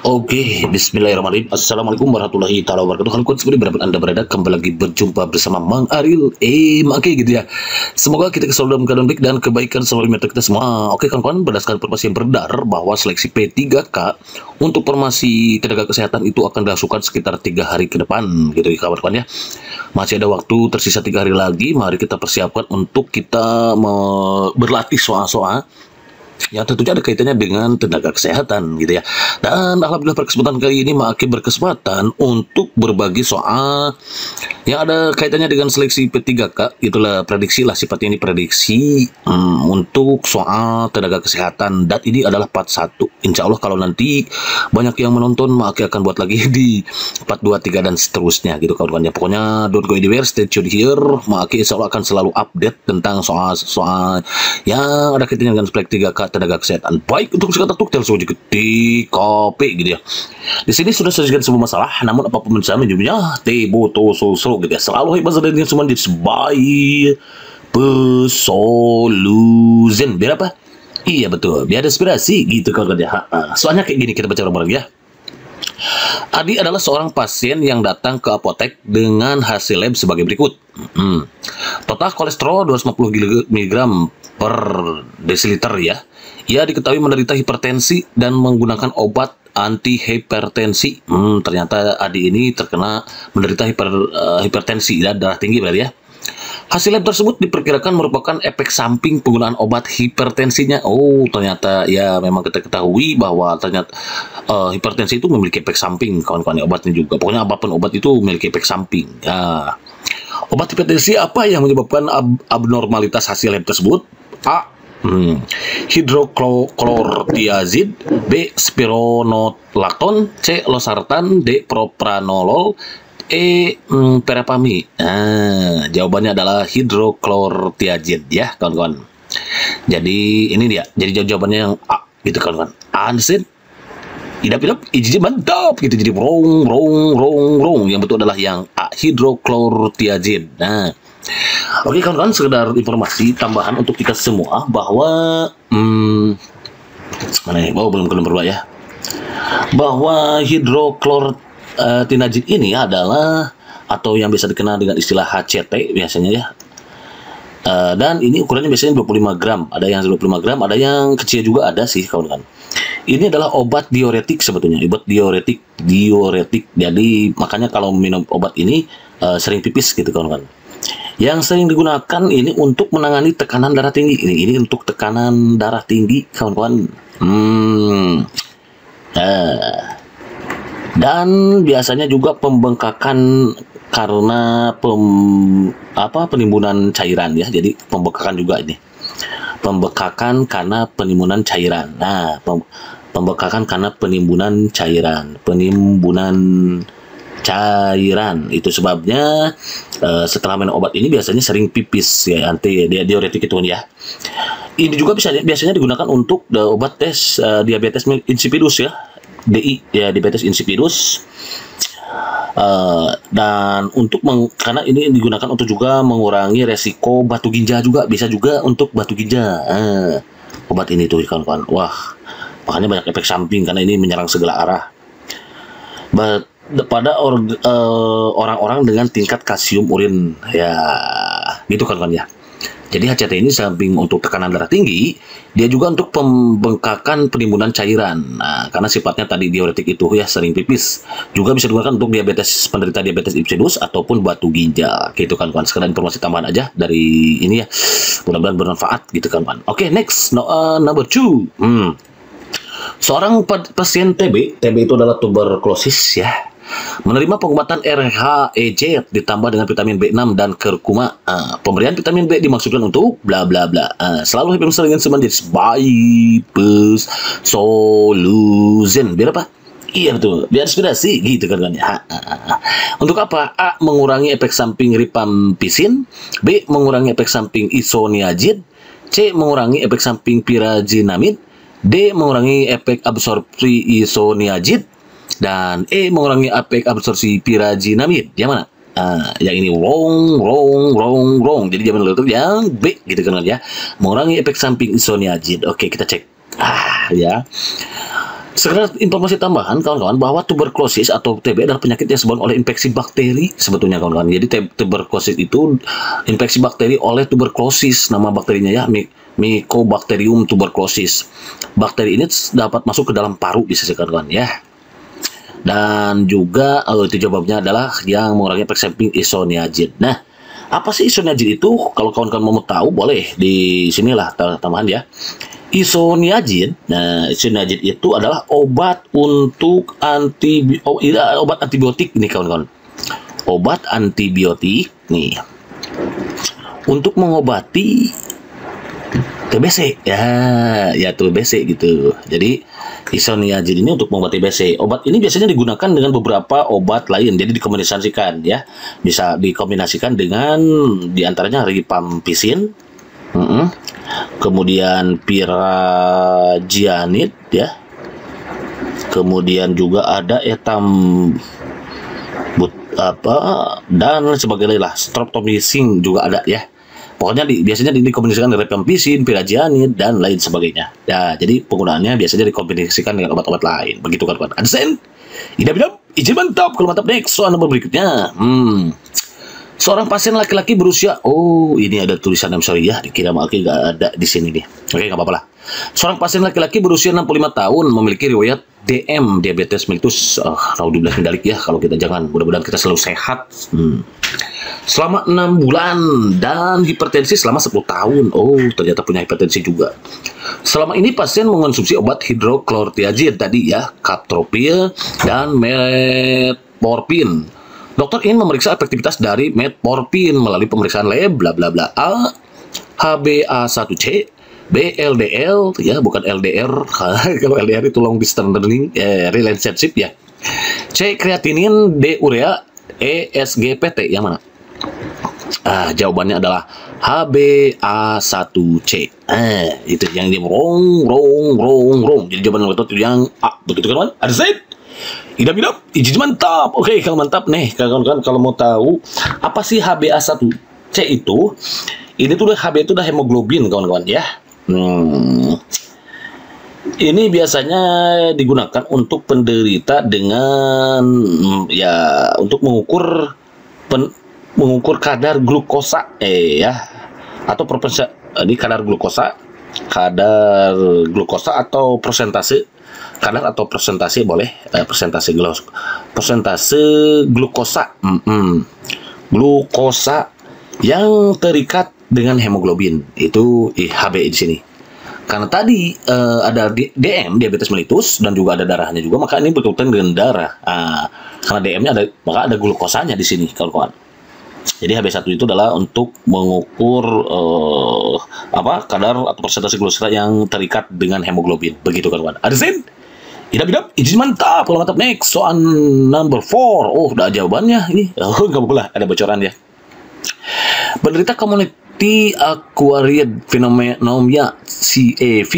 Oke, Bismillahirrahmanirrahim. Assalamualaikum warahmatullahi taala wabarakatuh. Halo kawan semuanya, berapa Anda berada, kembali lagi berjumpa bersama Mang Aril. Mangke gitu ya. Semoga kita selalu dalam keadaan baik dan kebaikan selalu menyertai kita semua. Oke kawan-kawan, berdasarkan informasi yang beredar bahwa seleksi P3K untuk formasi tenaga kesehatan itu akan dilangsungkan sekitar 3 hari ke depan gitu ya kawan-kawan ya. Masih ada waktu tersisa 3 hari lagi. Mari kita persiapkan untuk kita berlatih soal-soal yang tentunya ada kaitannya dengan tenaga kesehatan gitu ya. Dan alhamdulillah pada kesempatan kali ini Maki berkesempatan untuk berbagi soal yang ada kaitannya dengan seleksi P3K. Itulah prediksi lah, sifatnya ini prediksi untuk soal tenaga kesehatan, dan ini adalah part 1. Insya Allah kalau nanti banyak yang menonton, Maki akan buat lagi di part 2, 3 dan seterusnya gitu kawan-kawan ya. Pokoknya don't go anywhere, stay tune here. Maki insya Allah akan selalu update tentang soal-soal yang ada kaitannya dengan P3K tenaga kesehatan. Baik, untuk sekarang tuh telepon di kopi gitu ya. Di sini sudah sajikan semua masalah, namun apapun bersama minumnya teh botol sosro gitu ya. Selalu hebat dan yang cuma sebaik pesoluzen. Biar apa? Iya betul, biar inspirasi gitu kalau ya. Soalnya kayak gini, kita baca bareng-bareng ya. Adi adalah seorang pasien yang datang ke apotek dengan hasil lab sebagai berikut. Total kolesterol 250 mg per desiliter ya. Ia diketahui menderita hipertensi dan menggunakan obat anti-hipertensi. Ternyata Adi ini terkena menderita hipertensi dan darah tinggi berarti ya. Hasil lab tersebut diperkirakan merupakan efek samping penggunaan obat hipertensinya. Oh, ternyata ya memang kita ketahui bahwa ternyata hipertensi itu memiliki efek samping kawan-kawan ya, obatnya juga. Pokoknya apapun obat itu memiliki efek samping. Ya. Obat hipertensi apa yang menyebabkan abnormalitas hasil lab tersebut? A. Hidroklortiazid, B. Spironolactone, C. Losartan, D. Propranolol, Verapamil. Jawabannya adalah hidroklortiazid ya kawan-kawan. Jadi ini dia. Jadi jawabannya yang A gitu kawan-kawan. Ansin idap-idap, ijiji mantap gitu. Jadi rong. Yang betul adalah yang A, hidroklortiazid. Nah, oke kawan-kawan, sekedar informasi tambahan untuk kita semua bahwa mana ya? Oh, belum berubah ya. Bahwa hidroklortiazid ini adalah atau yang biasa dikenal dengan istilah HCT biasanya ya. Dan ini ukurannya biasanya 25 gram. Ada yang 25 gram, ada yang kecil juga ada sih kawan-kawan. Ini adalah obat diuretik sebetulnya, obat diuretik. Jadi makanya kalau minum obat ini sering pipis gitu kawan-kawan. Yang sering digunakan ini untuk menangani tekanan darah tinggi. Ini untuk tekanan darah tinggi kawan-kawan. Dan biasanya juga pembengkakan karena penimbunan cairan ya. Jadi pembengkakan juga ini. Pembengkakan karena penimbunan cairan. Nah, pembengkakan karena penimbunan cairan. Itu sebabnya setelah minum obat ini biasanya sering pipis ya, anti diuretik itu ya. Ini juga biasanya digunakan untuk obat tes diabetes insipidus ya, DI ya, diabetes insipidus. Dan karena ini digunakan untuk juga mengurangi resiko batu ginjal juga, bisa juga untuk batu ginjal. Obat ini tuh kawan-kawan. Wah, makanya banyak efek samping karena ini menyerang segala arah. Pada orang-orang dengan tingkat kalsium urin ya, gitu kawan-kawan ya. Jadi HCT ini samping untuk tekanan darah tinggi, dia juga untuk pembengkakan penimbunan cairan. Nah, karena sifatnya tadi diuretik itu ya, sering pipis. Juga bisa digunakan untuk penderita diabetes insipidus ataupun batu ginjal. Gitu kan kawan. Sekedar informasi tambahan aja dari ini ya. Mudah-mudahan bermanfaat gitu kan kawan. Oke, next number 2. Seorang pasien TB itu adalah tuberkulosis ya, menerima pengobatan RHEJ ditambah dengan vitamin B6 dan kurkuma. Pemberian vitamin B dimaksudkan untuk bla bla bla. Selalu happy dengan semangat bypass solution. Biar apa? Iya betul, biar inspirasi gitu kan ya. Untuk apa? A. Mengurangi efek samping rifampicin, B. Mengurangi efek samping isoniazid, C. Mengurangi efek samping pirazinamid, D. Mengurangi efek absorpsi isoniazid, dan E. Mengurangi efek absorpsi pirazinamid. Yang mana? Yang ini wrong. Jadi jangan lupa yang B gitu kan ya. Mengurangi efek samping isoniazid. Oke, kita cek. Ya. Sekedar informasi tambahan kawan-kawan bahwa tuberkulosis atau TB adalah penyakit yang disebabkan oleh infeksi bakteri sebetulnya kawan-kawan. Jadi tuberkulosis itu infeksi bakteri oleh tuberkulosis, nama bakterinya ya Mycobacterium tuberculosis. Bakteri ini dapat masuk ke dalam paru bisa kawan-kawan ya. Dan juga itu jawabnya adalah yang mengurangi efek samping isoniazid. Nah, apa sih isoniazid itu? Kalau kawan-kawan mau tahu boleh di sinilah tambahan ya. Isoniazid, nah isoniazid itu adalah obat untuk obat antibiotik nih kawan-kawan. Obat antibiotik nih untuk mengobati TBC ya TBC gitu. Jadi isoniazid ini untuk mengobati TBC. Obat ini biasanya digunakan dengan beberapa obat lain. Jadi dikombinasikan ya. Bisa dikombinasikan dengan diantaranya rifampicin, kemudian piragianid ya, kemudian juga ada dan sebagainya lah, streptomycin juga ada ya. Pokoknya biasanya dikombinasikan dengan rifampicin, piragianid dan lain sebagainya. Ya, jadi penggunaannya biasanya dikombinasikan dengan obat-obat lain. Begitu kan? Adsen? Idam-idam, izin mantap. Kalau mantap next soal nomor berikutnya. Seorang pasien laki-laki berusia, ini ada tulisan sorry ya, dikira nggak ada di sini nih. Oke, nggak apa-apa lah. Seorang pasien laki-laki berusia 65 tahun memiliki riwayat DM, diabetes mellitus. Naudzubillah min dzalik ya, kalau kita jangan, mudah-mudahan kita selalu sehat. Selama 6 bulan dan hipertensi selama 10 tahun. Ternyata punya hipertensi juga. Selama ini pasien mengonsumsi obat hidroklortiazid tadi ya, captopril dan metformin. Dokter ingin memeriksa efektivitas dari metformin melalui pemeriksaan lab bla bla bla A, HbA1c, BLDL ya, bukan LDR. Kalau LDR itu long distance learning relationship ya. C kreatinin, D urea, E SGPT yang mana? Jawabannya adalah HbA1c. Itu yang dia rong. Jadi jawaban betul yang A. Begitu kan? Ada saya? Idam-idam, izin mantap. Oke, kalau mantap nih, kawan-kawan kalau mau tahu apa sih HbA1c itu? Ini tuh Hb itu udah hemoglobin, kawan-kawan ya. Ini biasanya digunakan untuk penderita dengan ya untuk mengukur kadar glukosa ya, atau di kadar glukosa atau persentase boleh, persentase glukosa yang terikat dengan hemoglobin, itu Hb di sini. Karena tadi ada DM, diabetes mellitus, dan juga ada darahnya juga, maka ini berkaitan dengan darah. Karena DM-nya ada, maka ada glukosanya di sini, kawan-kawan. Jadi HbA1 itu adalah untuk mengukur kadar atau persentase glukosa yang terikat dengan hemoglobin. Begitu kawan-kawan. Ada sen? Idam-idam, izin mantap. Kalau mantap next, soal number 4. Udah jawabannya ini. Nggak apa-apa, ada bocoran ya. Penderita community acquired pneumonia CFP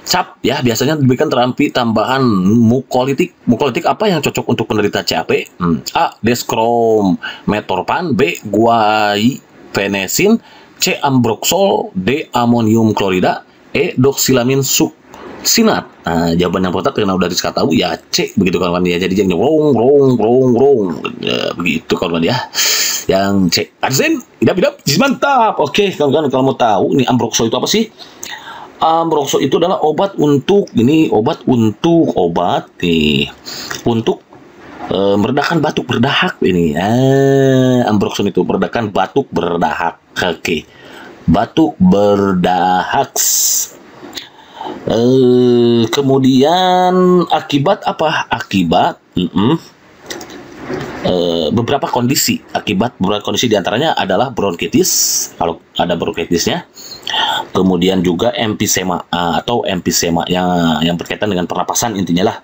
CAP ya, biasanya diberikan terapi tambahan mukolitik. Mukolitik apa yang cocok untuk penderita CAP? A. Dextrometorphan, B. Guaifenesin, C. Ambroxol, D. Amonium klorida, E. Doxylamine suksinat. Jawaban yang tepat karena udah dikasih tahu ya C, begitu kawan-kawan ya. Jadi jangan rong begitu kawan-kawan ya. Yang C. Adzen, idam, mantap. Oke, kawan-kawan kalau mau tahu ini Ambroxol itu apa sih? Ambroxol itu adalah obat untuk meredakan batuk berdahak ini. Ambroxol itu meredakan batuk berdahak. Oke. Batuk berdahak. Kemudian akibat apa? Akibat beberapa kondisi. Akibat beberapa kondisi diantaranya adalah bronkitis, kalau ada bronkitisnya. Kemudian juga emfisema atau emfisema yang berkaitan dengan pernapasan intinya lah.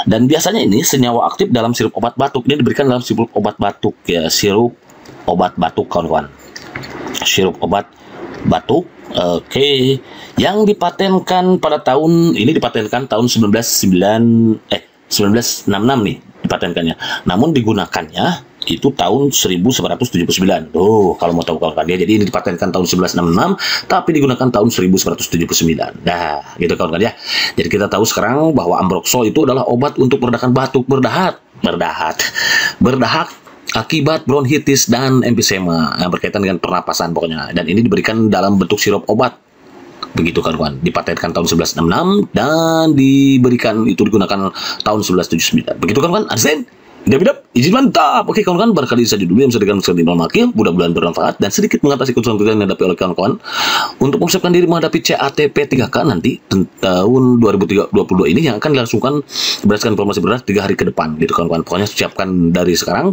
Dan biasanya ini senyawa aktif dalam sirup obat batuk. Ini diberikan dalam sirup obat batuk ya, sirup obat batuk kawan-kawan. Sirup obat batuk. Oke, yang dipatenkan pada tahun 1966 nih dipatenkannya. Namun digunakannya itu tahun 1979. Tuh, kalau mau tahu kawan-kawan ya. Jadi ini dipatenkan tahun 1166, tapi digunakan tahun 1979. Nah, gitu kawan-kawan ya. Jadi kita tahu sekarang bahwa Ambroxol itu adalah obat untuk meredakan batuk, berdahak akibat bronkitis dan emfisema yang berkaitan dengan pernapasan pokoknya. Dan ini diberikan dalam bentuk sirup obat. Begitu kawan-kawan, dipatenkan tahun 1166 dan diberikan itu digunakan tahun 1179. Begitu kawan-kawan, understand? Idap-idap, izin mantap. Oke kawan-kawan, barangkali saja dulu yang bisa dikatakan Imam Makil. Mudah-mudahan bermanfaat dan sedikit mengatasi kesulitan yang dihadapi oleh kawan-kawan untuk mempersiapkan diri menghadapi CATP 3K nanti tahun 2022 ini yang akan dilangsungkan berdasarkan informasi berat 3 hari ke depan gitu kawan-kawan. Pokoknya siapkan dari sekarang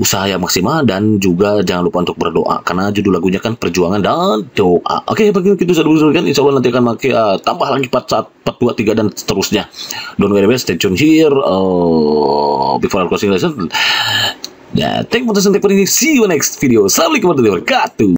usaha yang maksimal dan juga jangan lupa untuk berdoa karena judul lagunya kan perjuangan dan doa. Oke, begitu kita sudah berdiskusikan, insya Allah nanti akan tambah lagi part 1, part 2, 3 dan seterusnya. Don't worry, stay tune here. Before closing lesson, thank you for listening. See you next video. Assalamualaikum warahmatullahi wabarakatuh.